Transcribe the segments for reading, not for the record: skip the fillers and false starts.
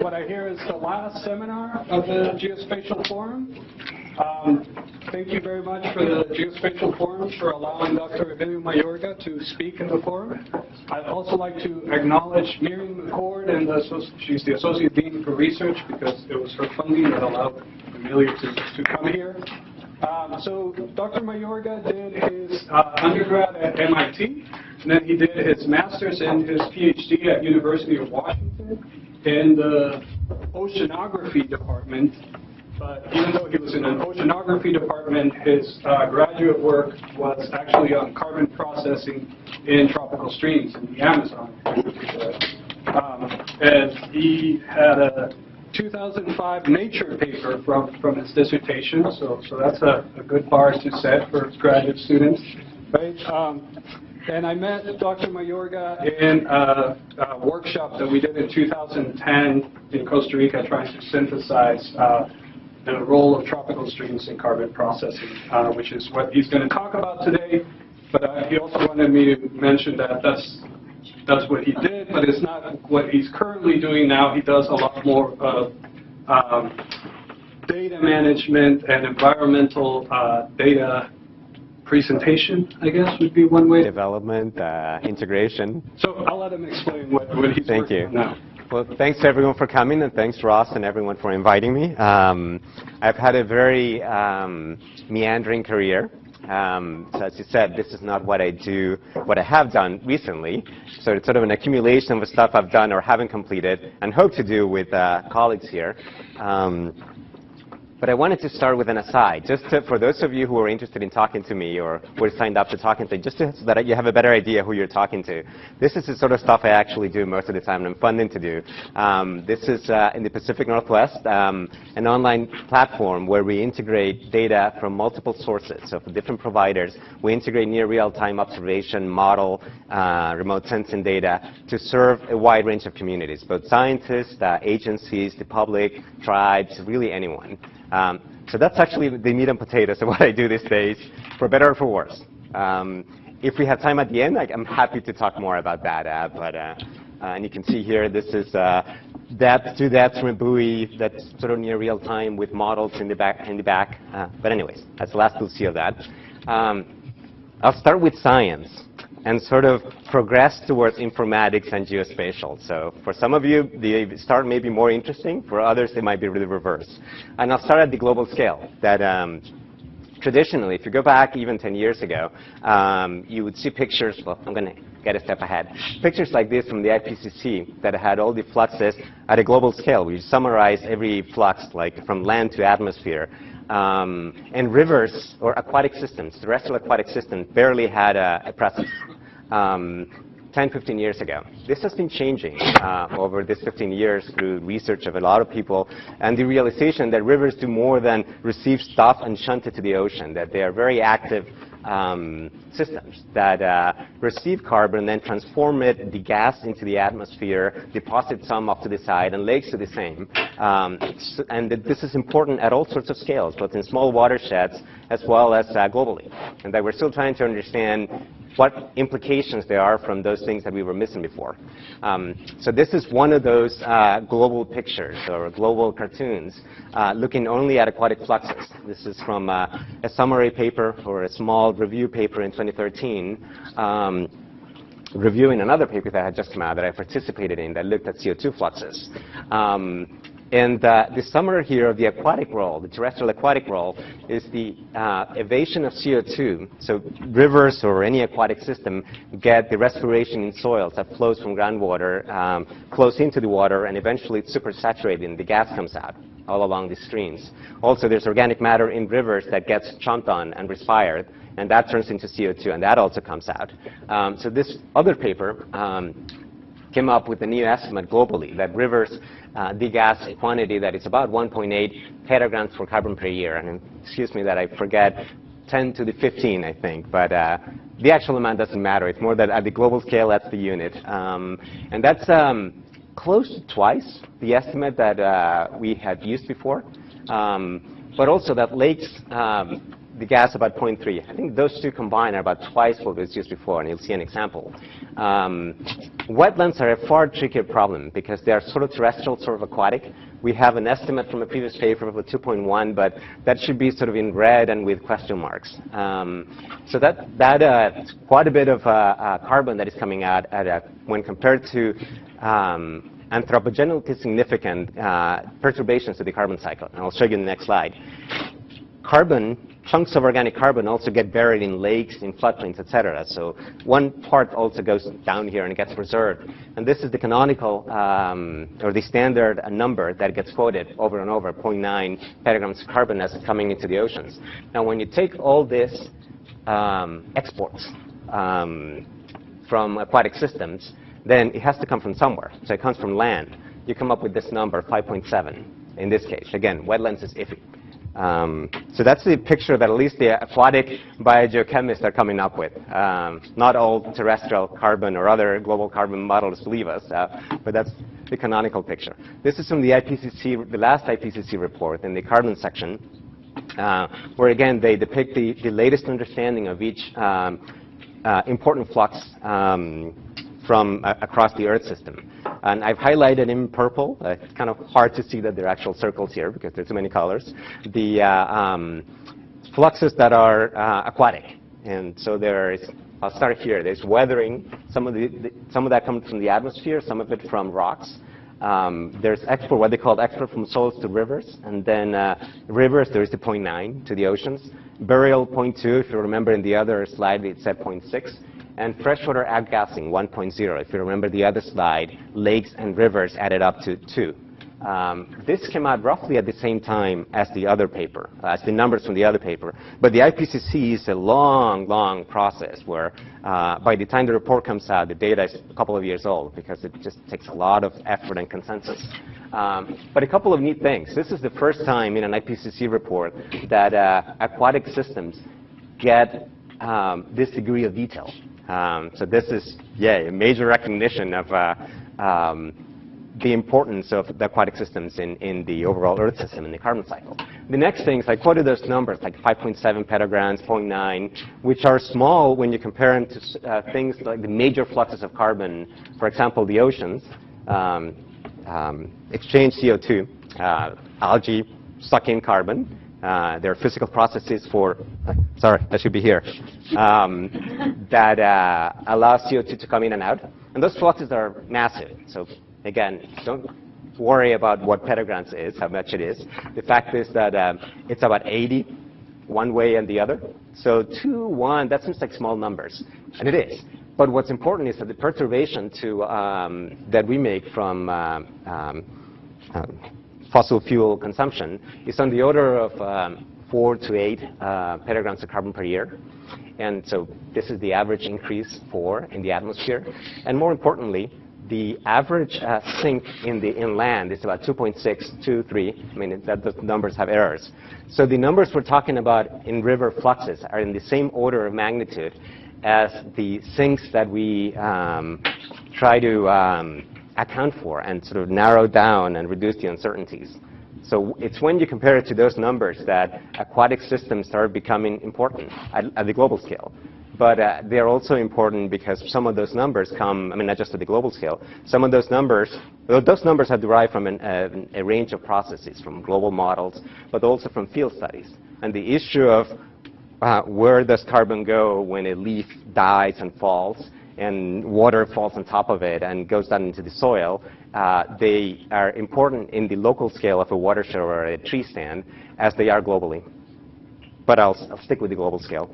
what I hear is the last seminar of the Geospatial Forum. Thank you very much for the Geospatial Forum for allowing Dr. Emilio Mayorga to speak in the forum. I'd also like to acknowledge Miriam McCord, and she's the Associate Dean for Research, because it was her funding that allowed Emilio to come here. So Dr. Mayorga did his undergrad at MIT, and then he did his master's and his PhD at University of Washington in the Oceanography department. But even though he was in an Oceanography department, his graduate work was actually on carbon processing in tropical streams in the Amazon. And he had a 2005 Nature paper from his dissertation, so that's a good bar to set for graduate students, right? And I met Dr. Mayorga in a workshop that we did in 2010 in Costa Rica, trying to synthesize the role of tropical streams in carbon processing, which is what he's going to talk about today. But he also wanted me to mention that that's what he did, but it's not what he's currently doing now. He does a lot more of data management and environmental data presentation, I guess, would be one way. Development, integration. So I'll let him explain what he's working on now. Well, thanks to everyone for coming, and thanks Ross and everyone for inviting me. I've had a very meandering career. So as you said, this is not what I do, what I have done recently. So it's sort of an accumulation of stuff I've done or haven't completed and hope to do with colleagues here. But I wanted to start with an aside, just for those of you who are interested in talking to me or were signed up to talking to, just so that you have a better idea who you're talking to. This is the sort of stuff I actually do most of the time, and I'm funding to do. This is in the Pacific Northwest, an online platform where we integrate data from multiple sources, so from different providers. We integrate near real-time observation, model, remote sensing data to serve a wide range of communities, both scientists, agencies, the public, tribes, really anyone. So that's actually the meat and potatoes of what I do these days, for better or for worse. If we have time at the end, I'm happy to talk more about that. And you can see here, this is depth from a buoy that's sort of near real time with models in the back. But anyways, that's the last you'll see of that. I'll start with science and sort of progress towards informatics and geospatial. So for some of you, the start may be more interesting. For others, it might be really reverse. And I'll start at the global scale. That traditionally, if you go back even 10 years ago, you would see pictures. Well, I'm going to get a step ahead. Pictures like this from the IPCC that had all the fluxes at a global scale. We summarize every flux, like from land to atmosphere. And rivers or aquatic systems, terrestrial aquatic systems, barely had a presence 10, 15 years ago. This has been changing over this 15 years through research of a lot of people and the realization that rivers do more than receive stuff and shunt it to the ocean, that they are very active systems that receive carbon, then transform it, the gas into the atmosphere, deposit some off to the side, and lakes do the same. And this is important at all sorts of scales, both in small watersheds as well as globally. And that we're still trying to understand what implications there are from those things that we were missing before. So this is one of those global pictures or global cartoons looking only at aquatic fluxes. This is from a summary paper or a small review paper in 2013, reviewing another paper that had just come out that I participated in that looked at CO2 fluxes. And the summary here of the aquatic role, the terrestrial aquatic role, is the evasion of CO2. So rivers or any aquatic system get the respiration in soils that flows from groundwater, flows into the water, and eventually it's supersaturated and the gas comes out all along the streams. Also, there's organic matter in rivers that gets chomped on and respired, and that turns into CO2, and that also comes out. So this other paper came up with a new estimate globally that rivers degas a quantity that is about 1.8 petagrams for carbon per year. And excuse me that I forget, 10 to the 15, I think. But the actual amount doesn't matter. It's more that at the global scale, that's the unit. And that's close to twice the estimate that we had used before. But also that lakes the gas about 0.3. I think those two combined are about twice what was used before, and you'll see an example. Wetlands are a far trickier problem because they are sort of terrestrial, sort of aquatic. We have an estimate from a previous paper of a 2.1, but that should be sort of in red and with question marks. So that's quite a bit of carbon that is coming out when compared to anthropogenically significant perturbations to the carbon cycle. And I'll show you in the next slide. Chunks of organic carbon also get buried in lakes, in floodplains, etc. So one part also goes down here and it gets preserved. And this is the canonical, or the standard number that gets quoted over and over, 0.9 petagrams of carbon as it's coming into the oceans. Now, when you take all this exports from aquatic systems, then it has to come from somewhere. So it comes from land. You come up with this number, 5.7 in this case. Again, wetlands is iffy. So that's the picture that at least the aquatic biogeochemists are coming up with. Not all terrestrial carbon or other global carbon models believe us, but that's the canonical picture. This is from the IPCC, the last IPCC report in the carbon section, where again they depict the latest understanding of each important flux from across the Earth system. And I've highlighted in purple. It's kind of hard to see that they're actual circles here because there's too many colors. The fluxes that are aquatic. And so I'll start here. There's weathering. Some of that comes from the atmosphere, some of it from rocks. There's export, what they call export from soils to rivers. And then rivers, there's the 0.9 to the oceans. Burial, 0.2. If you remember in the other slide, it said 0.6. And freshwater outgassing, 1.0. If you remember the other slide, lakes and rivers added up to 2. This came out roughly at the same time as the other paper, as the numbers from the other paper. But the IPCC is a long, long process where by the time the report comes out, the data is a couple of years old because it just takes a lot of effort and consensus. But a couple of neat things. This is the first time in an IPCC report that aquatic systems get this degree of detail. So this is, a major recognition of the importance of the aquatic systems in the overall Earth system, in the carbon cycle. The next things, I quoted those numbers, like 5.7 petagrams, 0.9, which are small when you compare them to things like the major fluxes of carbon. For example, the oceans exchange CO2. Algae suck in carbon. There are physical processes for, sorry, that should be here, that allow CO2 to come in and out. And those fluxes are massive. So again, don't worry about what petagrams is, how much it is. The fact is that it's about 80 one way and the other. So 2, 1, that seems like small numbers. And it is. But what's important is that the perturbation that we make from fossil fuel consumption is on the order of 4 to 8 petagrams of carbon per year. And so this is the average increase in the atmosphere. And more importantly, the average sink in land is about 2.6 to 3. I mean, those numbers have errors. So the numbers we're talking about in river fluxes are in the same order of magnitude as the sinks that we try to account for and sort of narrow down and reduce the uncertainties. So it's when you compare it to those numbers that aquatic systems start becoming important at the global scale. But they're also important because some of those numbers come, I mean, not just at the global scale, some of those numbers are derived from a range of processes, from global models, but also from field studies. And the issue of where does carbon go when a leaf dies and falls, and water falls on top of it and goes down into the soil, they are important in the local scale of a watershed or a tree stand as they are globally. But I'll stick with the global scale.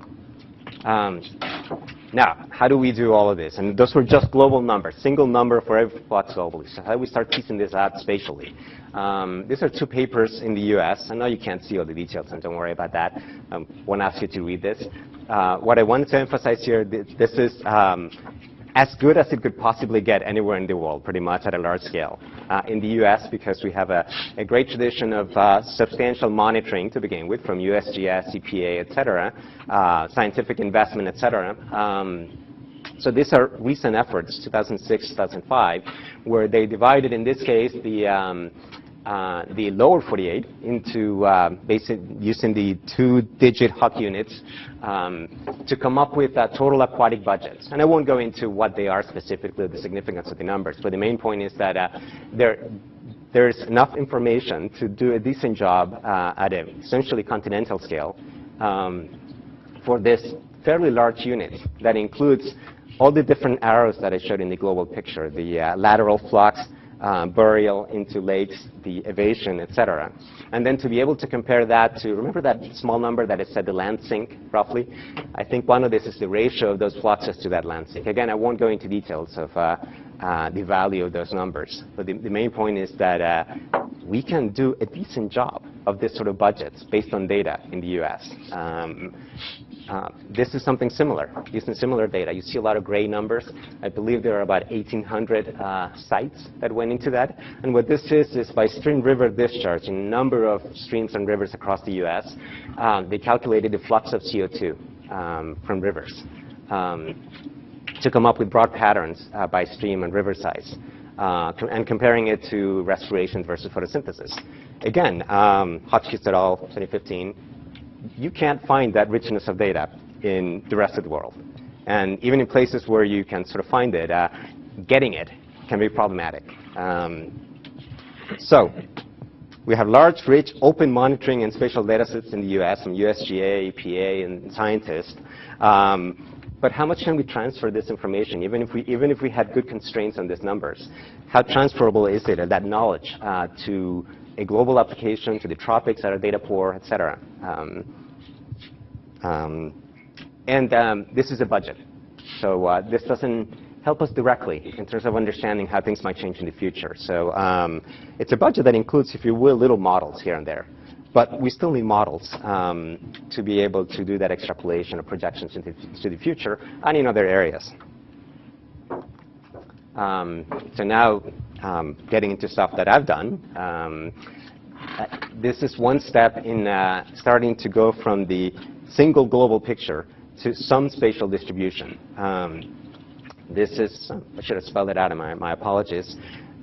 Now, how do we do all of this? And those were just global numbers, single number for every flux globally. So how do we start piecing this out spatially? These are 2 papers in the US. I know you can't see all the details, and don't worry about that. I won't ask you to read this. What I wanted to emphasize here, this is as good as it could possibly get anywhere in the world, pretty much at a large scale. In the US, because we have a great tradition of substantial monitoring to begin with, from USGS, EPA, et cetera, scientific investment, et cetera. So these are recent efforts, 2006, 2005, where they divided, in this case, the the lower 48 into using the 2-digit Huck units to come up with total aquatic budgets. And I won't go into what they are specifically, the significance of the numbers, but the main point is that there's enough information to do a decent job at an essentially continental scale for this fairly large unit that includes all the different arrows that I showed in the global picture, the lateral flux, burial into lakes, the evasion, etc. And then to be able to compare that to, remember that small number that I said the land sink, roughly? I think one of this is the ratio of those fluxes to that land sink. Again, I won't go into details of the value of those numbers. But the main point is that we can do a decent job of this sort of budgets based on data in the US. This is something similar, using similar data. You see a lot of gray numbers. I believe there are about 1,800 sites that went into that. And what this is by stream river discharge in a number of streams and rivers across the US, they calculated the flux of CO2 from rivers to come up with broad patterns by stream and river size, and comparing it to respiration versus photosynthesis. Again, Hotchkiss et al., 2015. You can't find that richness of data in the rest of the world. And even in places where you can sort of find it, getting it can be problematic. So we have large, rich, open monitoring and spatial datasets in the US from USGA, EPA, and scientists. But how much can we transfer this information, even if we had good constraints on these numbers? How transferable is it, that knowledge, to a global application, to the tropics that are data poor, et cetera? This is a budget. So this doesn't help us directly in terms of understanding how things might change in the future. So it's a budget that includes, if you will, little models here and there. But we still need models to be able to do that extrapolation or projections into the future and in other areas. So now, getting into stuff that I've done, this is one step in starting to go from the single global picture to some spatial distribution. This is, I should have spelled it out, my apologies.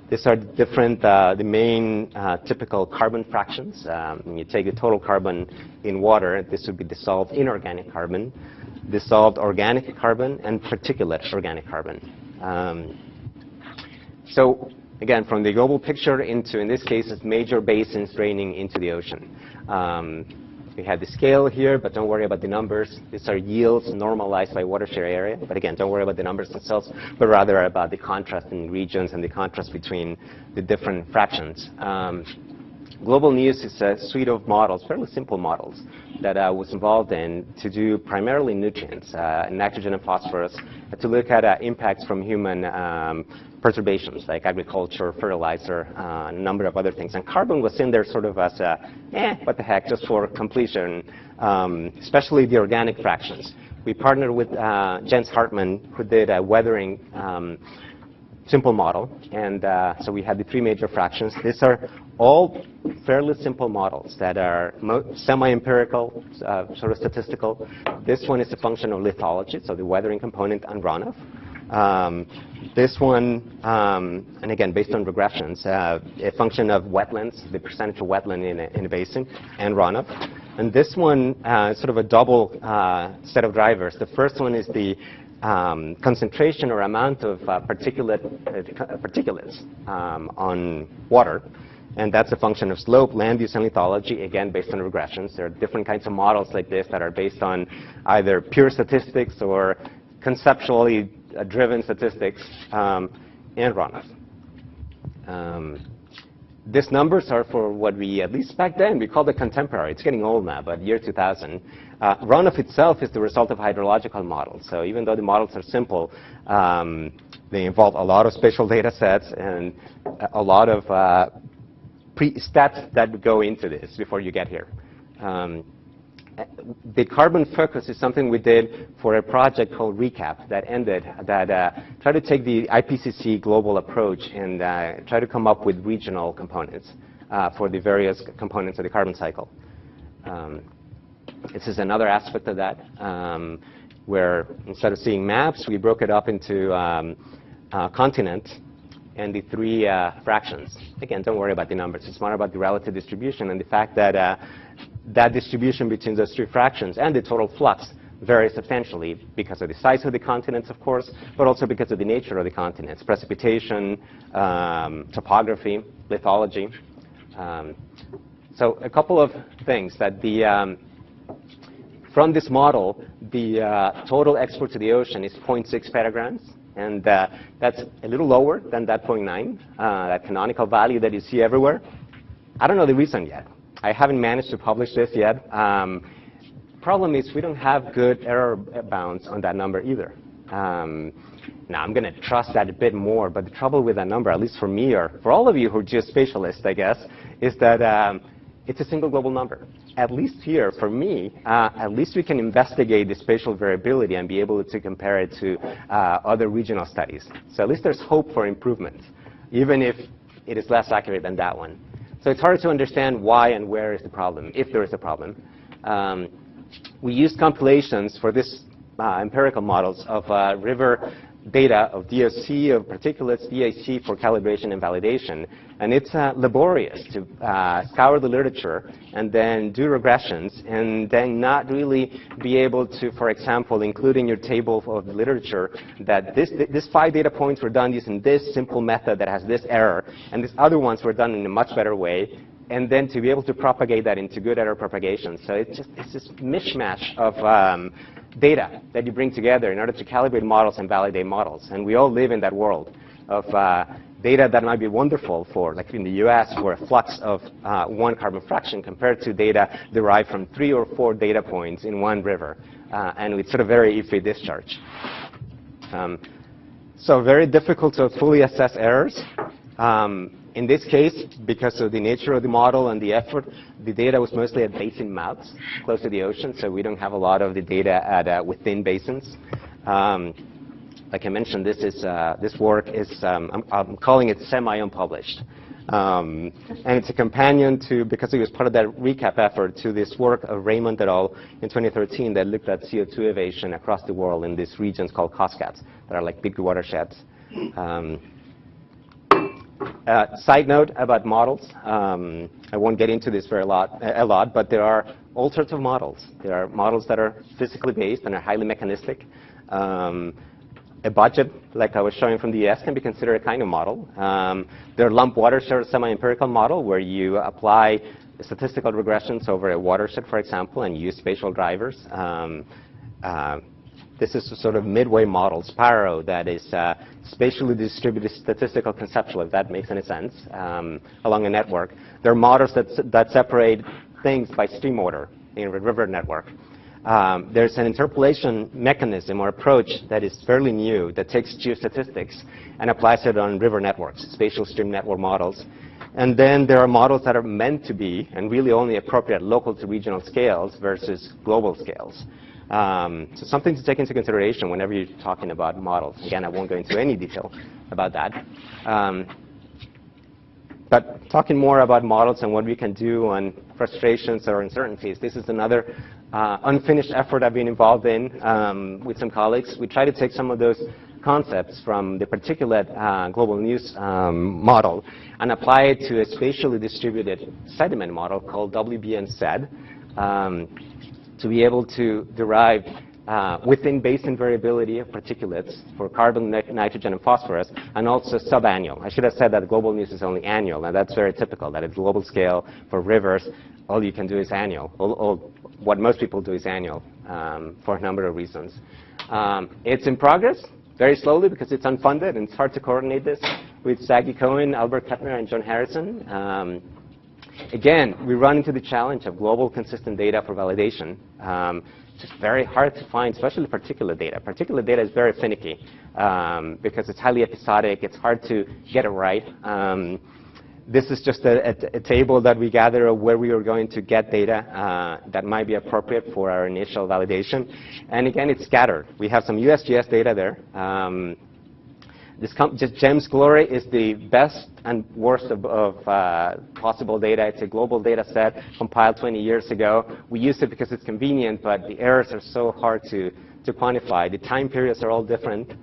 These are different, the main typical carbon fractions. When you take the total carbon in water, this would be dissolved inorganic carbon, dissolved organic carbon, and particulate organic carbon. So again, from the global picture into, in this case, it's major basins draining into the ocean. We have the scale here, but don't worry about the numbers. These are yields normalized by watershed area. But again, don't worry about the numbers themselves, but rather about the contrast in regions and the contrast between the different fractions. Global News is a suite of models, fairly simple models, that I was involved in to do primarily nutrients, nitrogen and phosphorus, to look at impacts from human perturbations like agriculture, fertilizer, a number of other things. And carbon was in there sort of as a, what the heck, just for completion, especially the organic fractions. We partnered with Jens Hartmann, who did a weathering simple model. And so we had the three major fractions. These are all fairly simple models that are semi-empirical, sort of statistical. This one is a function of lithology, so the weathering component and runoff. This one, and again, based on regressions, a function of wetlands, the percentage of wetland in a basin, and runoff. And this one is sort of a double set of drivers. The first one is the concentration or amount of particulates on water. And that's a function of slope, land use, and lithology, again, based on regressions. There are different kinds of models like this that are based on either pure statistics or conceptually driven statistics, and runoff. These numbers are for what we, at least back then, we called it contemporary. It's getting old now, but year 2000. Runoff itself is the result of hydrological models. So even though the models are simple, they involve a lot of spatial data sets and a lot of steps that go into this before you get here. The carbon focus is something we did for a project called RECAP that ended, that tried to take the IPCC global approach and try to come up with regional components for the various components of the carbon cycle. This is another aspect of that, where instead of seeing maps, we broke it up into continents and the 3 fractions. Again, don't worry about the numbers. It's more about the relative distribution and the fact that that distribution between those 3 fractions and the total flux varies substantially because of the size of the continents, of course, but also because of the nature of the continents, precipitation, topography, lithology. So a couple of things that from this model, the total export to the ocean is 0.6 petagrams, and that's a little lower than that 0.9, that canonical value that you see everywhere. I don't know the reason yet. I haven't managed to publish this yet. Problem is we don't have good error bounds on that number either. Now, I'm going to trust that a bit more, but the trouble with that number, at least for me or for all of you who are geospatialists, I guess, is that it's a single global number. At least here, for me, at least we can investigate the spatial variability and be able to compare it to other regional studies. So at least there's hope for improvement, even if it is less accurate than that one. So it's hard to understand why and where is the problem, if there is a problem. We used compilations for this empirical models of river data of DOC, of particulates, DIC for calibration and validation. And it's laborious to scour the literature and then do regressions and then not really be able to, for example, include in your table of the literature that this 5 data points were done using this simple method that has this error, and these other ones were done in a much better way, and then to be able to propagate that into good error propagation. So it's this mishmash of data that you bring together in order to calibrate models and validate models. And we all live in that world of data that might be wonderful for, like in the US, for a flux of 1 carbon fraction compared to data derived from 3 or 4 data points in 1 river. And it's sort of very iffy discharge. So very difficult to fully assess errors. In this case, because of the nature of the model and the effort, the data was mostly at basin mouths, close to the ocean, so we don't have a lot of the data at within basins. Like I mentioned, this work is, I'm calling it semi-unpublished. And it's a companion to, because it was part of that recap effort, to this work of Raymond et al. In 2013 that looked at CO2 evasion across the world in these regions called Coscats that are like big watersheds. Side note about models. I won't get into this a lot, but there are all sorts of models. There are models that are physically based and are highly mechanistic. A budget, like I was showing from the US, can be considered a kind of model. There are lump watershed semi-empirical model where you apply statistical regressions over a watershed, for example, and use spatial drivers. This is a sort of midway model, Sparrow, that is spatially distributed statistical conceptual, if that makes any sense, along a network. There are models that separate things by stream order in a river network. There's an interpolation mechanism or approach that is fairly new that takes geostatistics and applies it on river networks, spatial stream network models. And then there are models that are meant to be and really only appropriate local to regional scales versus global scales. So something to take into consideration whenever you're talking about models. Again, I won't go into any detail about that. But talking more about models and what we can do on frustrations or uncertainties, this is another unfinished effort I've been involved in with some colleagues. We try to take some of those concepts from the particulate global news model and apply it to a spatially distributed sediment model called WBN-SED. To be able to derive within basin variability of particulates for carbon, nitrogen, and phosphorus, and also subannual. I should have said that global news is only annual, and that's very typical, that at global scale for rivers, all you can do is annual. What most people do is annual for a number of reasons. It's in progress, very slowly, because it's unfunded, and it's hard to coordinate this with Zaggy Cohen, Albert Kettner, and John Harrison. Again, we run into the challenge of global consistent data for validation. It's just very hard to find, especially particulate data. Particulate data is very finicky because it's highly episodic. It's hard to get it right. This is just a table that we gather of where we are going to get data that might be appropriate for our initial validation. And again, it's scattered. We have some USGS data there. Just GEMS Glory is the best and worst of possible data. It's a global data set compiled 20 years ago. We use it because it's convenient, but the errors are so hard to quantify. The time periods are all different.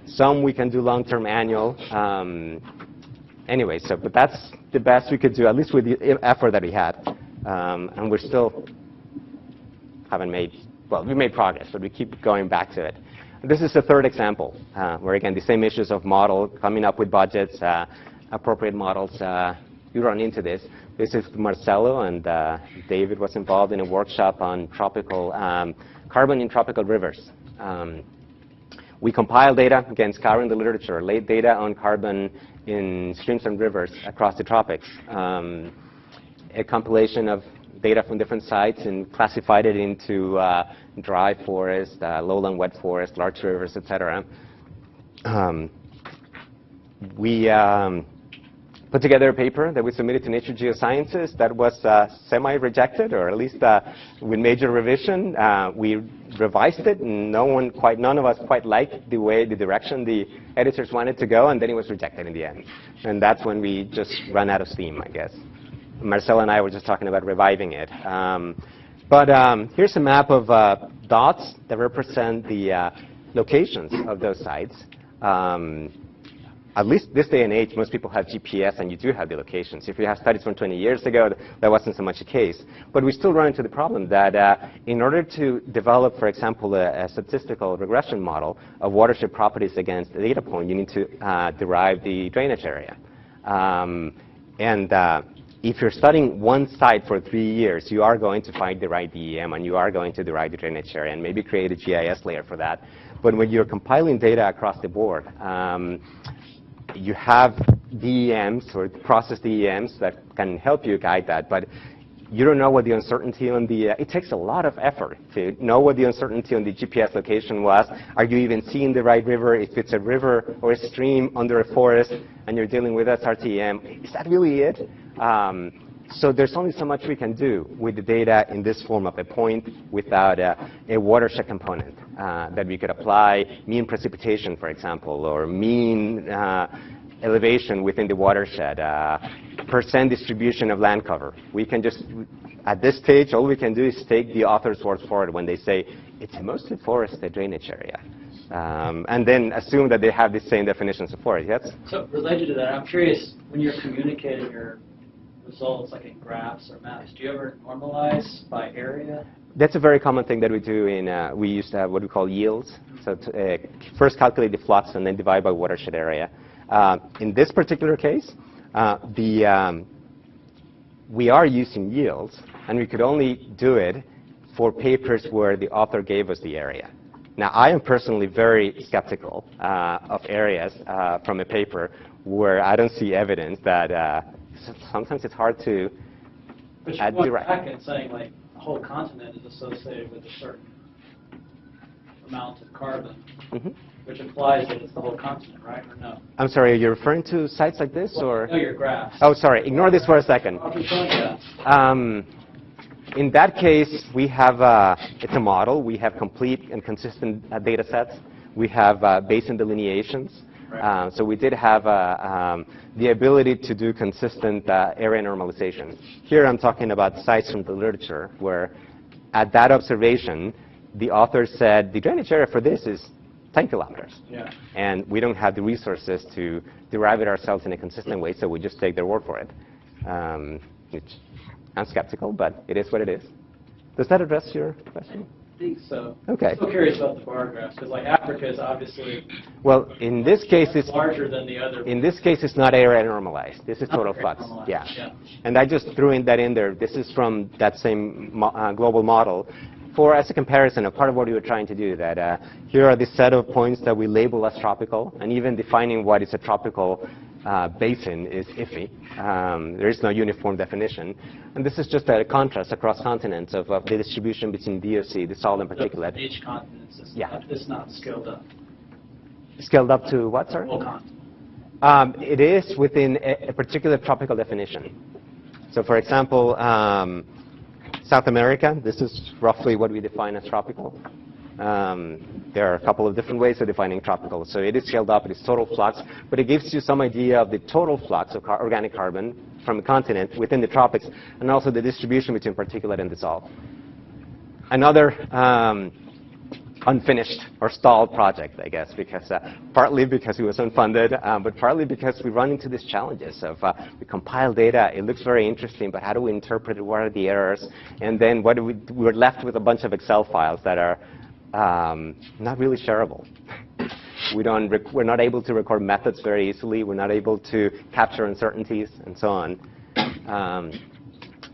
Some we can do long-term annual. Anyway, but that's the best we could do, at least with the effort that we had. And we're still haven't made, well, we made progress, but we keep going back to it. This is the third example, where again, the same issues of model, coming up with budgets, appropriate models. You run into this. This is Marcelo, and David was involved in a workshop on tropical carbon in tropical rivers. We compile data, again, scouring the literature, laid data on carbon in streams and rivers across the tropics. A compilation of data from different sites and classified it into dry forest, lowland wet forest, large rivers, etc. We put together a paper that we submitted to Nature Geosciences that was semi-rejected, or at least with major revision. We revised it, and none of us quite liked the direction the editors wanted to go, and then it was rejected in the end. And that's when we just ran out of steam, I guess. Marcelo and I were just talking about reviving it. Here's a map of dots that represent the locations of those sites. At least this day and age, most people have GPS, and you do have the locations. If you have studies from 20 years ago, that wasn't so much the case. But we still run into the problem that in order to develop, for example, a statistical regression model of watershed properties against a data point, you need to derive the drainage area. If you're studying one site for 3 years, you are going to find the right DEM, and you are going to derive the drainage area, and maybe create a GIS layer for that. But when you're compiling data across the board, you have DEMs or process DEMs that can help you guide that, but you don't know what the uncertainty on the, it takes a lot of effort to know what the uncertainty on the GPS location was. Are you even seeing the right river? If it's a river or a stream under a forest and you're dealing with SRTM, is that really it? So there's only so much we can do with the data in this form of a point without a watershed component that we could apply mean precipitation, for example, or mean elevation within the watershed, percent distribution of land cover. We can just, at this stage, all we can do is take the author's word for it when they say it's mostly forested drainage area. And then assume that they have the same definitions of forest. Yes? So related to that, I'm curious, when you're communicating your results, like in graphs or maps, do you ever normalize by area? That's a very common thing that we do in, we used to have what we call yields. So to, first calculate the flux and then divide by watershed area. In this particular case, we are using yields, and we could only do it for papers where the author gave us the area. Now, I am personally very skeptical of areas from a paper where I don't see evidence that sometimes it's hard to add direct. But you're going back and saying, like, the whole continent is associated with a certain amount of carbon, which implies that it's the whole continent, right, or no? I'm sorry, are you referring to sites like this, or? No, your graphs. Oh, sorry, ignore this for a second. In that case, we have, it's a model. We have complete and consistent data sets. We have basin delineations. Right. So we did have the ability to do consistent area normalization. Here I'm talking about sites from the literature where at that observation, the author said the drainage area for this is 10 kilometers. Yeah. And we don't have the resources to derive it ourselves in a consistent way, so we just take their word for it. I'm skeptical, but it is what it is. Does that address your question? I think so. Okay. I'm still curious about the bar graphs, because like Africa is obviously in this case it's larger than the other. In this case, it's not area normalized. This is total flux. Yeah. And I just threw that in there. This is from that same global model. As a comparison of part of what we were trying to do, that here are the set of points that we label as tropical, and even defining what is a tropical basin is iffy. There is no uniform definition. And this is just a contrast across continents of the distribution between DOC, the salt and particulate. Each continent is not scaled up. Scaled up to what, sorry? Whole continent. It is within a particular tropical definition. So for example, South America, this is roughly what we define as tropical. There are a couple of different ways of defining tropical. So it is scaled up, it is total flux, but it gives you some idea of the total flux of organic carbon from the continent within the tropics, and also the distribution between particulate and dissolved. Another unfinished or stalled project, I guess, because partly because it was unfunded, but partly because we run into these challenges of we compile data, it looks very interesting, but how do we interpret it? What are the errors? And then we're left with a bunch of Excel files that are not really shareable. We're not able to record methods very easily. We're not able to capture uncertainties and so on.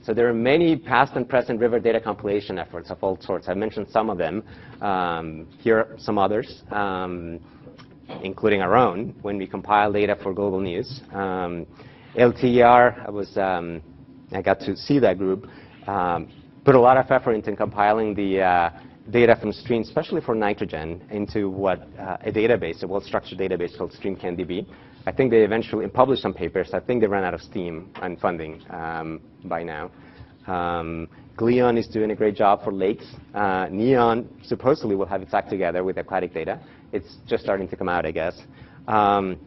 So there are many past and present river data compilation efforts of all sorts. I mentioned some of them. Here are some others, including our own, when we compile data for global news. LTER, I got to see that group, put a lot of effort into compiling the data from streams, especially for nitrogen, into what a database, a well-structured database called StreamCanDB. I think they eventually published some papers. I think they ran out of steam and funding by now. Gleon is doing a great job for lakes. Neon supposedly will have its act together with aquatic data. It's just starting to come out, I guess. And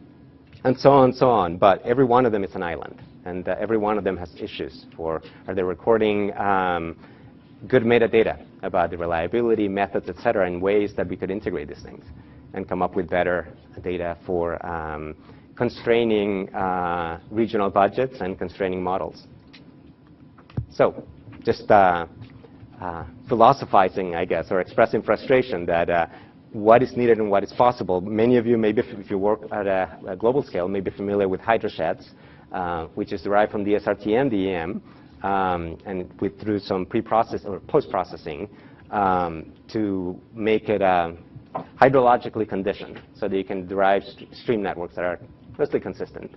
so on and so on. But every one of them is an island. And every one of them has issues for, are they recording good metadata about the reliability, methods, et cetera, in ways that we could integrate these things and come up with better data for constraining regional budgets and constraining models. So just philosophizing, I guess, or expressing frustration that what is needed and what is possible. Many of you, maybe if you work at a global scale, may be familiar with HydroSHEDS, which is derived from the SRTM, the EM, and through some pre-process or post-processing to make it hydrologically conditioned so that you can derive stream networks that are mostly consistent.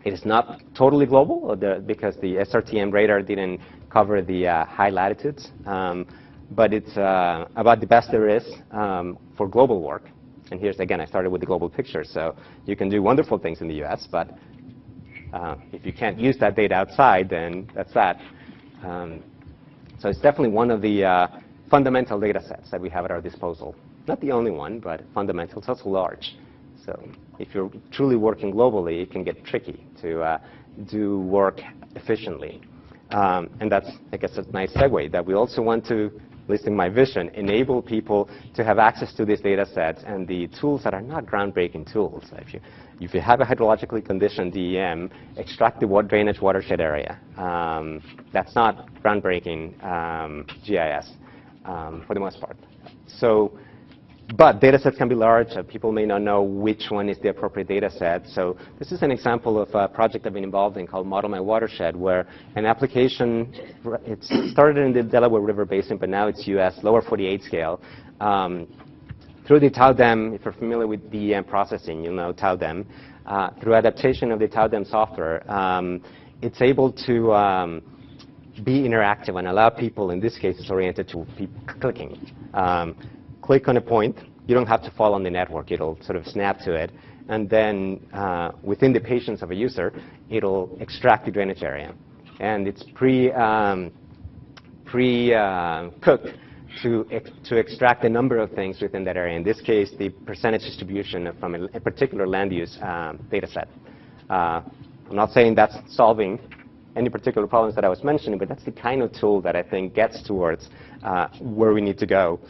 It is not totally global because the SRTM radar didn't cover the high latitudes, but it's about the best there is for global work. And here's, again, I started with the global picture, so you can do wonderful things in the US, but if you can't use that data outside, then that's that. So it's definitely one of the fundamental data sets that we have at our disposal. Not the only one, but fundamental. It's also large. So if you're truly working globally, it can get tricky to do work efficiently. And that's, I guess, a nice segue, that we also want to, at least in my vision, enable people to have access to these data sets and the tools that are not groundbreaking tools. If you have a hydrologically conditioned DEM, extract the drainage watershed area. That's not groundbreaking GIS for the most part. So, but data sets can be large. People may not know which one is the appropriate data set. So this is an example of a project I've been involved in called Model My Watershed, where an application, it started in the Delaware River Basin, but now it's US, lower 48 scale. Through the TAUDEM, if you're familiar with DEM processing, you'll know TAUDEM. Through adaptation of the TAUDEM software, it's able to be interactive and allow people, in this case, it's oriented to clicking. Click on a point. You don't have to fall on the network. It'll sort of snap to it. And then within the patience of a user, it'll extract the drainage area. And it's pre-cooked to extract a number of things within that area. In this case, the percentage distribution from a particular land use data set. I'm not saying that's solving any particular problems that I was mentioning, but that's the kind of tool that I think gets towards where we need to go.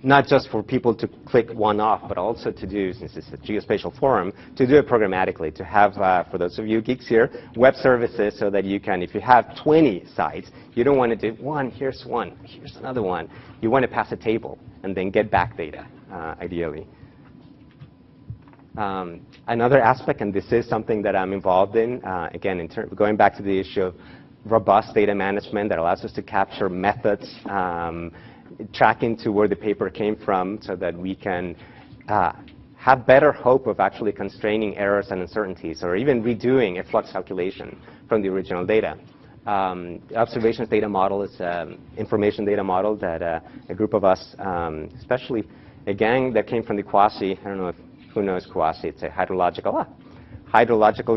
Not just for people to click one off, but also to do, since it's a geospatial forum, to do it programmatically, to have, for those of you geeks here, web services so that you can, if you have 20 sites, you don't want to do one, here's another one. You want to pass a table and then get back data, ideally. Another aspect, and this is something that I'm involved in, again, going back to the issue of robust data management that allows us to capture methods, tracking to where the paper came from so that we can have better hope of actually constraining errors and uncertainties, or even redoing a flux calculation from the original data. The observations data model is an information data model that a group of us, especially a gang that came from the Quasi, I don't know who knows Quasi, it's a hydrological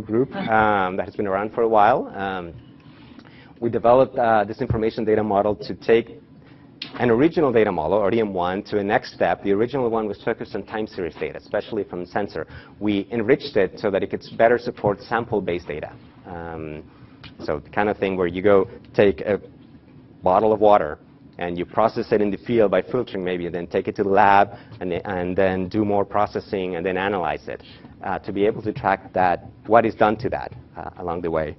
group that has been around for a while. We developed this information data model to take an original data model, or EM1, to a next step. The original one was focused on time series data, especially from sensor. We enriched it so that it could better support sample-based data. So the kind of thing where you go take a bottle of water, and you process it in the field by filtering maybe, and then take it to the lab, and then do more processing, and then analyze it, to be able to track that, what is done to that along the way.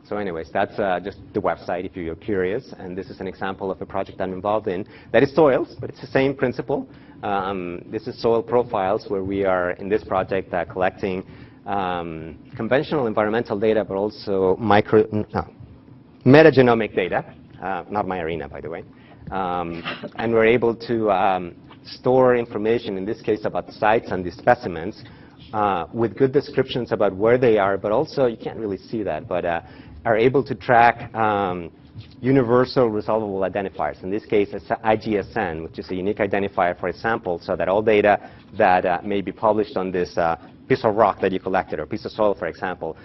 So anyways, that's just the website if you're curious. And this is an example of a project I'm involved in that is soils, but it's the same principle. This is soil profiles, where we are in this project collecting conventional environmental data, but also metagenomic data. Not my arena, by the way. And we're able to store information, in this case about the sites and the specimens, with good descriptions about where they are, but also, you can't really see that, but are able to track universal resolvable identifiers. In this case, it's IGSN, which is a unique identifier for a sample, so that all data that may be published on this piece of rock that you collected, or piece of soil, for example,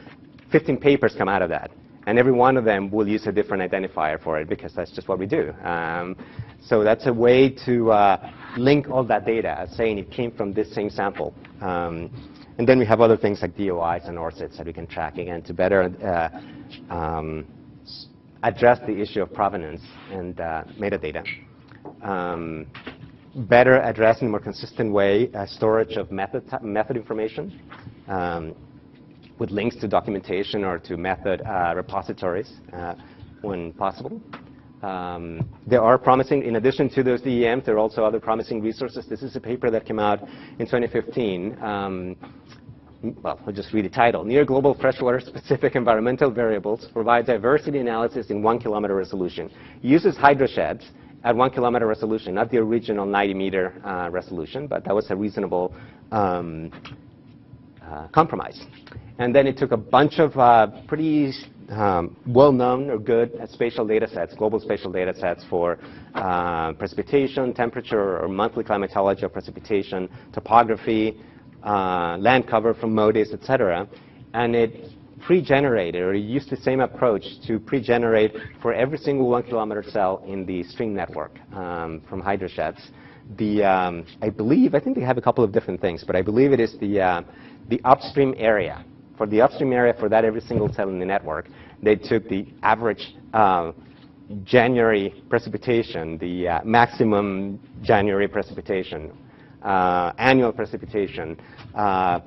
15 papers come out of that. And every one of them will use a different identifier for it, because that's just what we do. So that's a way to link all that data, saying it came from this same sample. And then we have other things like DOIs and ORCIDs that we can track, again, to better address the issue of provenance and metadata. Better address in a more consistent way storage of method information, with links to documentation or to method repositories when possible. There are promising, in addition to those DEMs, there are also other promising resources. This is a paper that came out in 2015. Well, I'll just read the title. Near global freshwater specific environmental variables provide diversity analysis in 1 kilometer resolution. It uses HydroSHEDS at 1 kilometer resolution, not the original 90-meter resolution, but that was a reasonable compromise. And then it took a bunch of pretty well-known or good spatial data sets, global spatial data sets for precipitation, temperature, or monthly climatology of precipitation, topography, land cover from MODIS, etc. And it pre-generated, or it used the same approach to pre-generate for every single 1 kilometer cell in the stream network from HydroSHEDS. I believe, I think they have a couple of different things, but I believe it is the upstream area. For the upstream area for that every single cell in the network, they took the average January precipitation, the maximum January precipitation, annual precipitation,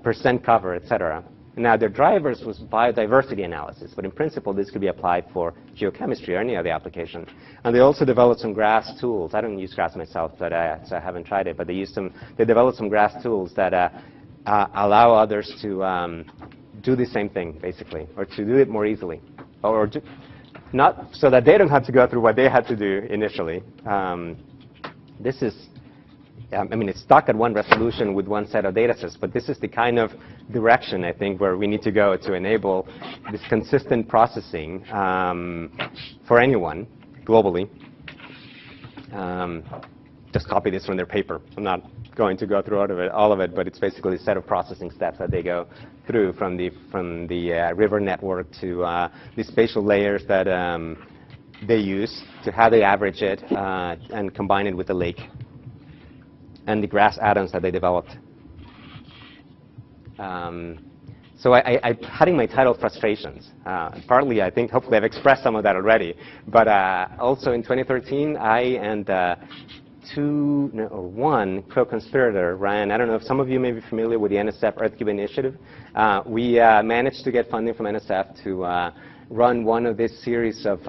percent cover, etc. Now, their drivers was biodiversity analysis, but in principle, this could be applied for geochemistry or any other application. And they also developed some GRASS tools. I don't use GRASS myself, but so I haven't tried it. But they developed some GRASS tools that allow others to do the same thing, basically, or to do it more easily, or not so that they don't have to go through what they had to do initially. This is, I mean, it's stuck at one resolution with one set of data sets, but this is the kind of direction, I think, where we need to go to enable this consistent processing for anyone globally. Just copy this from their paper. I'm not going to go through all of it, but it's basically a set of processing steps that they go through from the river network to the spatial layers that they use, to how they average it and combine it with the lake, and the GRASS add-ons that they developed. So I'm having my title Frustrations. Partly, I think, hopefully I've expressed some of that already. But also in 2013, I and one co-conspirator, Ryan, I don't know if some of you may be familiar with the NSF EarthCube initiative. We managed to get funding from NSF to run one of this series of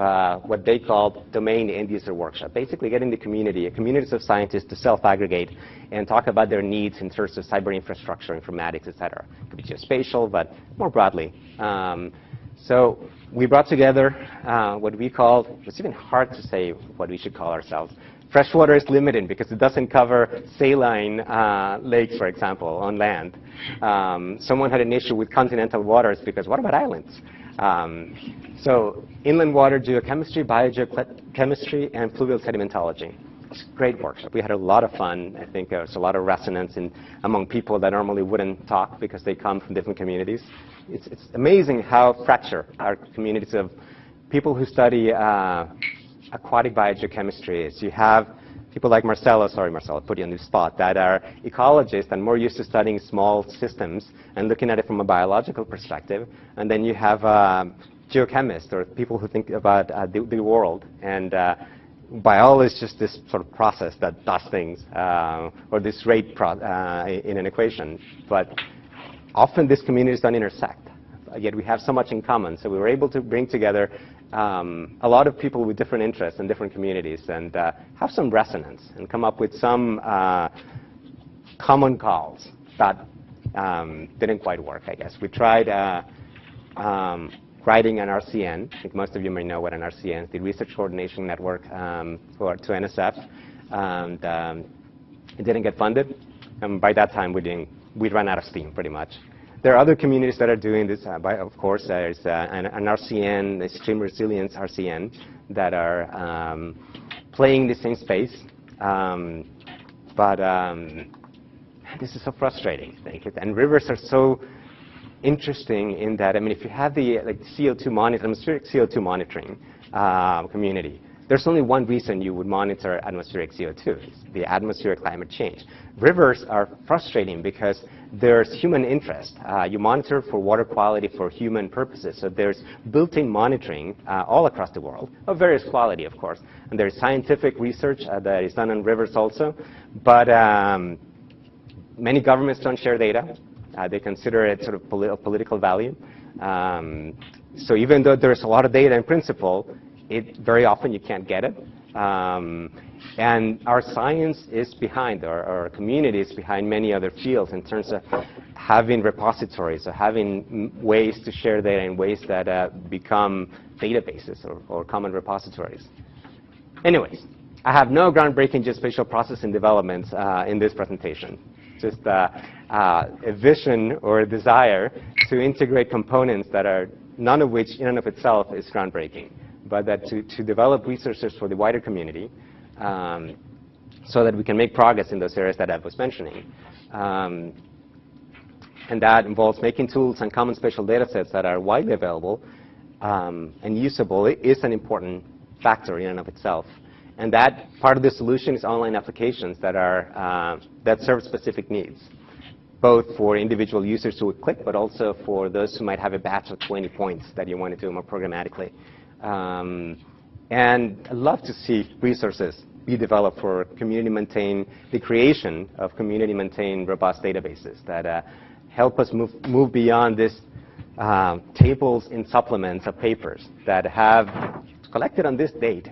what they called domain end user workshop, basically getting the community, communities of scientists to self-aggregate and talk about their needs in terms of cyber infrastructure, informatics, et cetera. It could be geospatial, but more broadly. So we brought together what we called, it's even hard to say what we should call ourselves. Freshwater is limited because it doesn't cover saline lakes, for example, on land. Someone had an issue with continental waters because what about islands? So inland water geochemistry, biogeochemistry, and fluvial sedimentology. It's a great workshop. We had a lot of fun. I think there was a lot of resonance among people that normally wouldn't talk because they come from different communities. It's amazing how fractured our communities of people who study aquatic biogeochemistry is. You have people like Marcelo, sorry Marcelo, I put you on the spot, that are ecologists and more used to studying small systems and looking at it from a biological perspective. And then you have geochemists or people who think about the world, and biology is just this sort of process that does things, or this rate in an equation. But often these communities don't intersect, yet we have so much in common. So we were able to bring together a lot of people with different interests and different communities, and have some resonance and come up with some common calls that didn't quite work, I guess. We tried writing an RCN. I think most of you may know what an RCN is, the Research Coordination Network to NSF. And it didn't get funded. And by that time, we'd run out of steam, pretty much. There are other communities that are doing this. Of course, there's an RCN, Extreme Resilience RCN, that are playing the same space. But this is so frustrating, I think. And rivers are so interesting in that, I mean, if you have the CO2 atmospheric CO2 monitoring community, there's only one reason you would monitor atmospheric CO2, it's the atmospheric climate change. Rivers are frustrating because there's human interest. You monitor for water quality for human purposes, so there's built-in monitoring all across the world, of various quality, of course. And there's scientific research that is done on rivers also, but many governments don't share data. They consider it sort of political value. So even though there's a lot of data in principle, very often you can't get it. And our science is behind, our community is behind many other fields in terms of having repositories, or having ways to share data in ways that become databases or common repositories. Anyways, I have no groundbreaking geospatial processing developments in this presentation. Just a vision or a desire to integrate components that are none of which in and of itself is groundbreaking, but that to develop resources for the wider community so that we can make progress in those areas that I was mentioning. And that involves making tools and common spatial data sets that are widely available and usable. It is an important factor in and of itself. And that part of the solution is online applications that serve specific needs, both for individual users who would click, but also for those who might have a batch of 20 points that you want to do more programmatically. And I'd love to see resources be developed for the creation of community-maintained robust databases that help us move beyond this tables in supplements of papers that have collected on this date,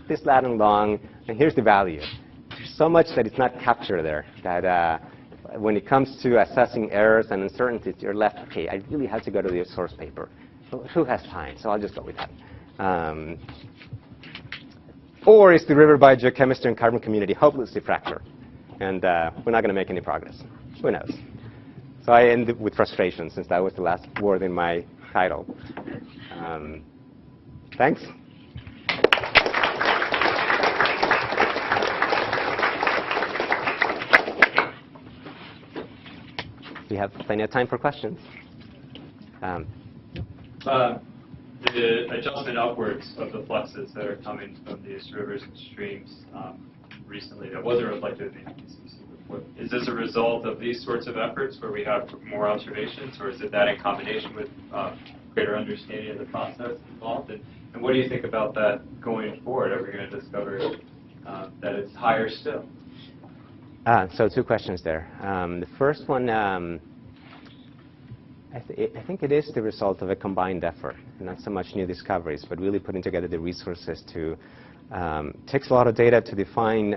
this lat and long, and here's the value. There's so much that it's not captured there that when it comes to assessing errors and uncertainties, you're left, okay, I really have to go to the source paper. Who has time? So I'll just go with that. Or is the river biogeochemistry and carbon community hopelessly fractured? And we're not going to make any progress. Who knows? So I end with frustration, since that was the last word in my title. Thanks. We have plenty of time for questions. The adjustment upwards of the fluxes that are coming from these rivers and streams recently, that wasn't reflected in the EPCC report. Is this a result of these sorts of efforts where we have more observations, or is it that in combination with greater understanding of the process involved? And what do you think about that going forward? Are we going to discover that it's higher still? So two questions there. The first one, I think it is the result of a combined effort, not so much new discoveries, but really putting together the resources to takes a lot of data to define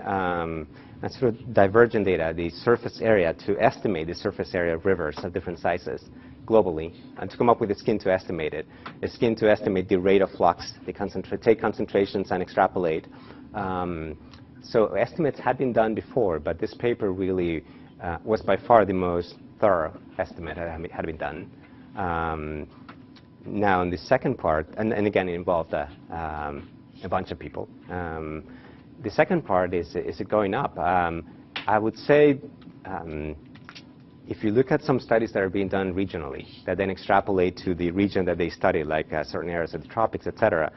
sort of divergent data, the surface area, to estimate the surface area of rivers of different sizes globally, and to come up with a scheme to estimate it. A scheme to estimate the rate of flux, take concentrations and extrapolate. So estimates had been done before, but this paper really was by far the most thorough estimate that had been done. Now, in the second part, and again, it involved a bunch of people. The second part is it going up? I would say if you look at some studies that are being done regionally, that then extrapolate to the region that they study, like certain areas of the tropics, et cetera,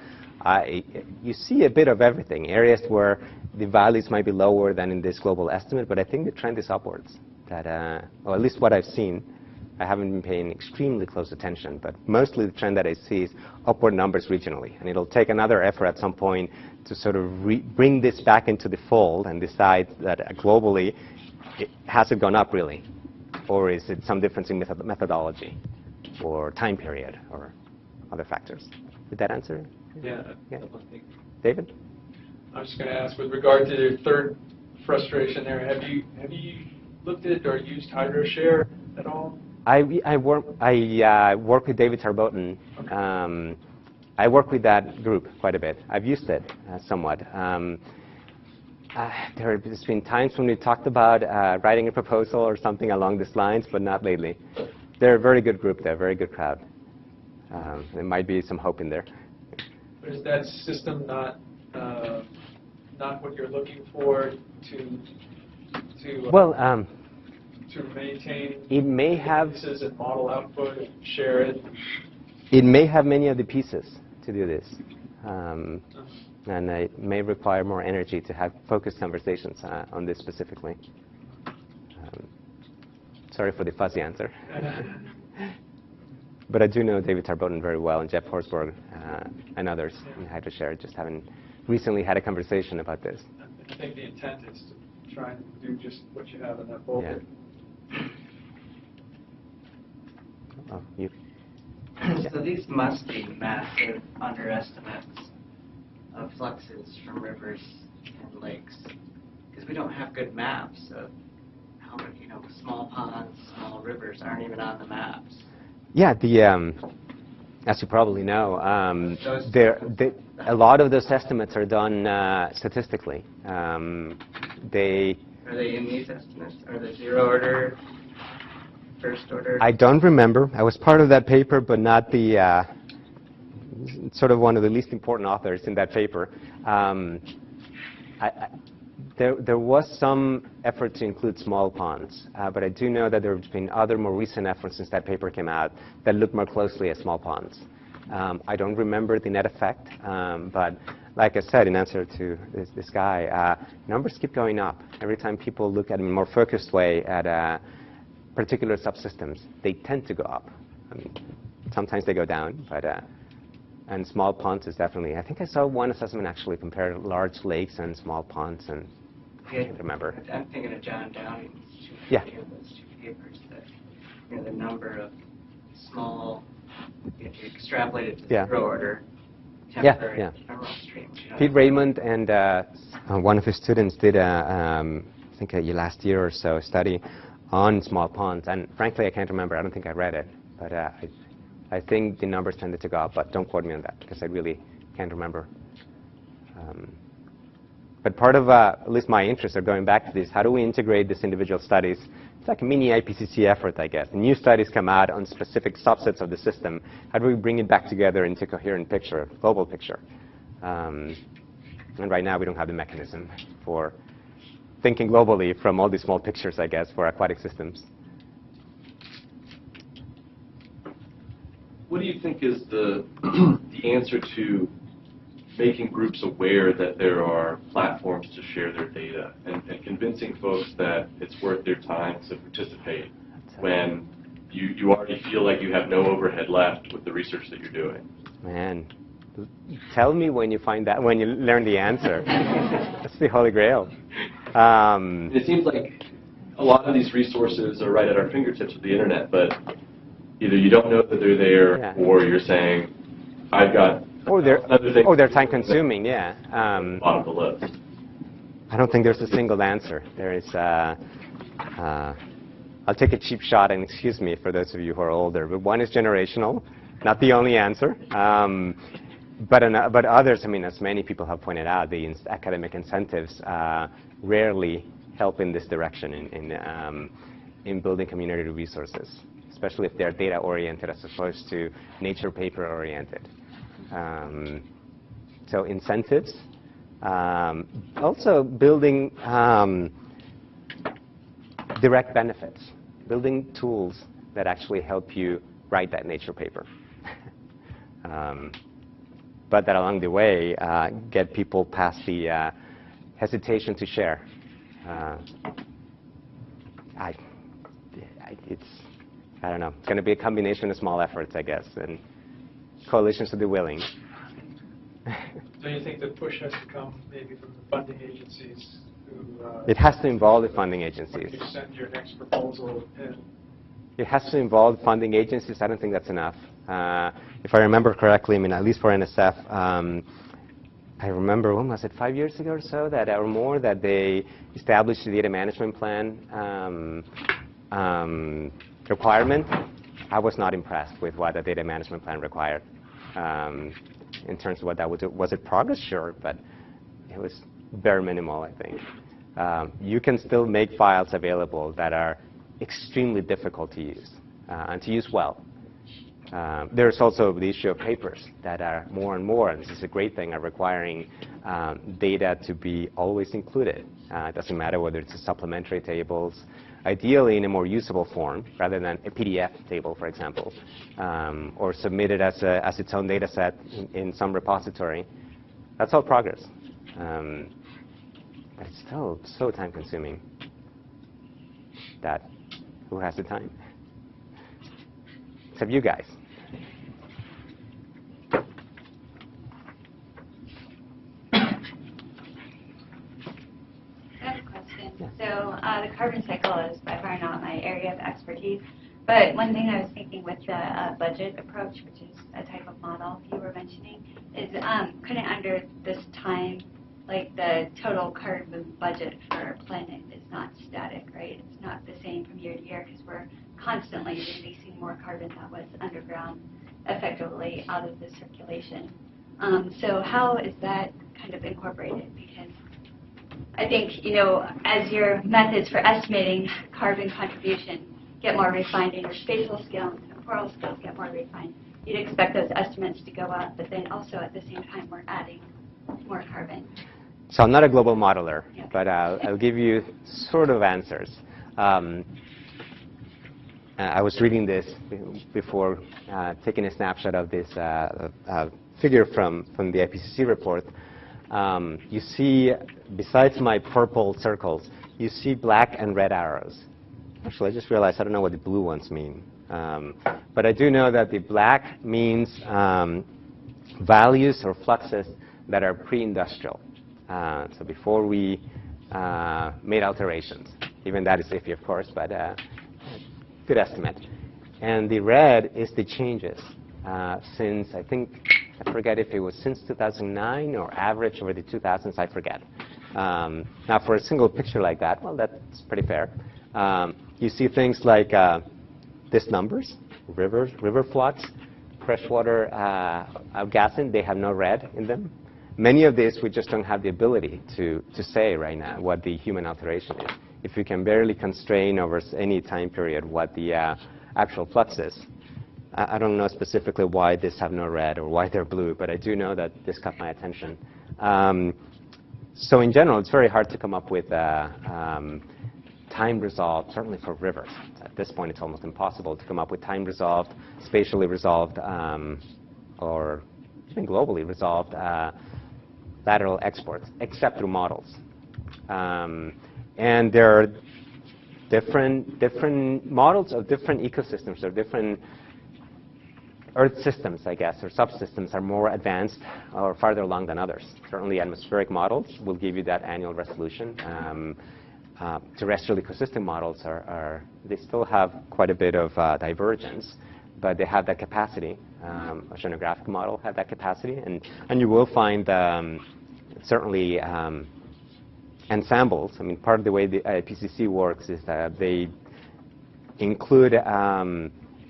you see a bit of everything. Areas where the values might be lower than in this global estimate, but I think the trend is upwards. That, or at least what I've seen, I haven't been paying extremely close attention, but mostly the trend that I see is upward numbers regionally. And it'll take another effort at some point to sort of bring this back into the fold and decide that globally, has it gone up really? Or is it some difference in methodology or time period or other factors? Did that answer? Yeah. Yeah. David? I was just going to ask, with regard to your third frustration there, have you looked at or used HydroShare at all? I work with David Tarboton. Okay. I work with that group quite a bit. I've used it somewhat. There's been times when we talked about writing a proposal or something along these lines, but not lately. They're a very good group. They're a very good crowd. There might be some hope in there. But is that system not what you're looking for to maintain it may have pieces and model output and share it? It may have many of the pieces to do this. And it may require more energy to have focused conversations on this specifically. Sorry for the fuzzy answer. But I do know David Tarboton very well, and Jeff Horsburgh, and others in HydroShare. Just haven't recently had a conversation about this. I think the intent is to try and do just what you have in that folder. Yeah. Oh, you. So these must be massive underestimates of fluxes from rivers and lakes, because we don't have good maps of how many, small ponds, small rivers aren't even on the maps. Yeah, as you probably know, a lot of those estimates are done statistically. Are they in these estimates? Are they zero order, first order? I don't remember. I was part of that paper, but not the sort of one of the least important authors in that paper. There was some effort to include small ponds, but I do know that there have been other more recent efforts since that paper came out that look more closely at small ponds. I don't remember the net effect, but like I said, in answer to this guy, numbers keep going up. Every time people look at it in a more focused way at particular subsystems, they tend to go up. I mean, sometimes they go down, but and small ponds is definitely, I think I saw one assessment actually compare large lakes and small ponds, and I can't remember. I'm thinking of John Downing's Yeah. those two papers that, the number of small, if you extrapolate it to Yeah. zero order, Yeah, temporary yeah. ephemeral streams. Pete Raymond and one of his students did I think last year or so, a study on small ponds, and frankly, I can't remember. I don't think I read it, but I think the numbers tended to go up, but don't quote me on that, because I really can't remember. But part of at least my interests are going back to this. How do we integrate these individual studies? It's like a mini IPCC effort, I guess. New studies come out on specific subsets of the system. How do we bring it back together into a coherent picture, global picture? And right now, we don't have the mechanism for thinking globally from all these small pictures, I guess, for aquatic systems. What do you think is the answer to making groups aware that there are platforms to share their data and convincing folks that it's worth their time to participate when you already feel like you have no overhead left with the research that you're doing? Man, tell me when you find that, when you learn the answer. That's the holy grail. It seems like a lot of these resources are right at our fingertips with the internet, but either you don't know that they're there, Yeah. or you're saying, I've got another thing. They're time-consuming, yeah. Bottom of the list. I don't think there's a single answer. There is, I'll take a cheap shot, and excuse me for those of you who are older, but one is generational, not the only answer. But others, I mean, as many people have pointed out, the academic incentives rarely help in this direction in building community resources, especially if they're data-oriented as opposed to nature paper-oriented. So incentives. Also building direct benefits, building tools that actually help you write that nature paper. But that along the way, get people past the hesitation to share. I don't know. It's going to be a combination of small efforts, I guess, and coalitions of the willing. Do you think the push has to come maybe from the funding agencies who... It has to involve the funding agencies. You send your next proposal in. It has to involve funding agencies. I don't think that's enough. If I remember correctly, I mean, at least for NSF, I remember, when was it, 5 years ago or so, that or more, that they established a data management plan requirement. I was not impressed with what the data management plan required in terms of what that was. Was it progress? Sure, but it was bare minimal, I think. You can still make files available that are extremely difficult to use and to use well. There's also the issue of papers that are more and more, and this is a great thing, are requiring data to be always included. It doesn't matter whether it's supplementary tables, ideally in a more usable form rather than a PDF table, for example, or submitted as its own data set in some repository. That's all progress. But it's still so time-consuming that who has the time? Except you guys. I have a question. Yeah. So the carbon cycle is by far not my area of expertise, but one thing I was thinking with the budget approach, which is a type of model you were mentioning, is couldn't under this time, like the total carbon budget for our planet is not static, right? It's not the same from year to year because we're constantly releasing more carbon that was underground, effectively out of the circulation. So how is that kind of incorporated? Because I think, you know, as your methods for estimating carbon contribution get more refined and your spatial scale and temporal scales get more refined, you'd expect those estimates to go up, but then also at the same time we're adding more carbon. So I'm not a global modeler, Yeah. but I'll give you sort of answers. I was reading this before taking a snapshot of this figure from the IPCC report. You see, besides my purple circles, you see black and red arrows. Actually, I just realized I don't know what the blue ones mean. But I do know that the black means values or fluxes that are pre-industrial. So before we made alterations. Even that is iffy, of course, but good estimate. And the red is the changes since, I think, I forget if it was since 2009 or average over the 2000s, I forget. Now, for a single picture like that, well, that's pretty fair. You see things like these numbers, river flux, freshwater outgassing, they have no red in them. Many of these, we just don't have the ability to say right now what the human alteration is. If we can barely constrain over any time period what the actual flux is. I don't know specifically why these have no red or why they're blue, but I do know that this caught my attention. So in general, it's very hard to come up with time resolved, certainly for rivers. At this point, it's almost impossible to come up with time resolved, spatially resolved, or even globally resolved lateral exports, except through models. And there are different models of different ecosystems or different Earth systems, I guess, or subsystems are more advanced or farther along than others. Certainly, atmospheric models will give you that annual resolution. Terrestrial ecosystem models they still have quite a bit of divergence, but they have that capacity. Oceanographic model have that capacity, and you will find certainly ensembles. I mean, part of the way the IPCC works is that they include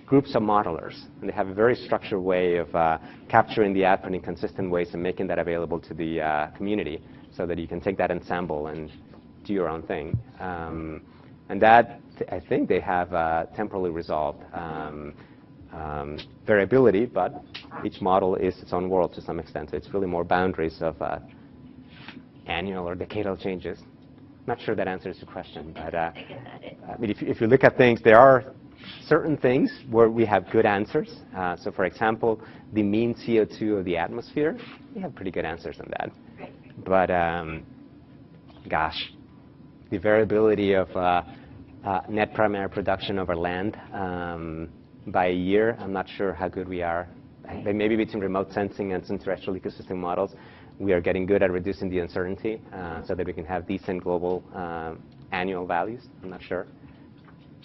groups of modelers, and they have a very structured way of capturing the output in consistent ways and making that available to the community so that you can take that ensemble and do your own thing. And that, I think they have temporally resolved variability, but each model is its own world to some extent. So it's really more boundaries of annual or decadal changes. Not sure that answers your question, but I mean, if you look at things, there are certain things where we have good answers. So for example, the mean CO2 of the atmosphere, we have pretty good answers on that. But gosh, the variability of net primary production over land by a year. I'm not sure how good we are. Maybe between remote sensing and some terrestrial ecosystem models, we are getting good at reducing the uncertainty so that we can have decent global annual values. I'm not sure.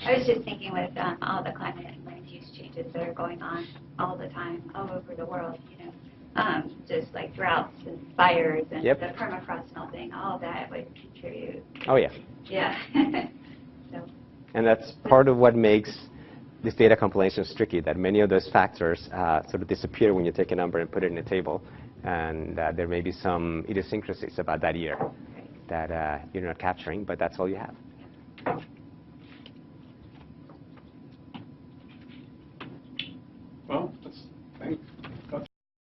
I was just thinking with all the climate and land use changes that are going on all the time, all over the world, just like droughts and fires and Yep. the permafrost melting, all that would contribute. Oh, yeah. Yeah. So. And that's part of what makes this data compilations tricky, that many of those factors sort of disappear when you take a number and put it in a table. And there may be some idiosyncrasies about that year that you're not capturing, but that's all you have.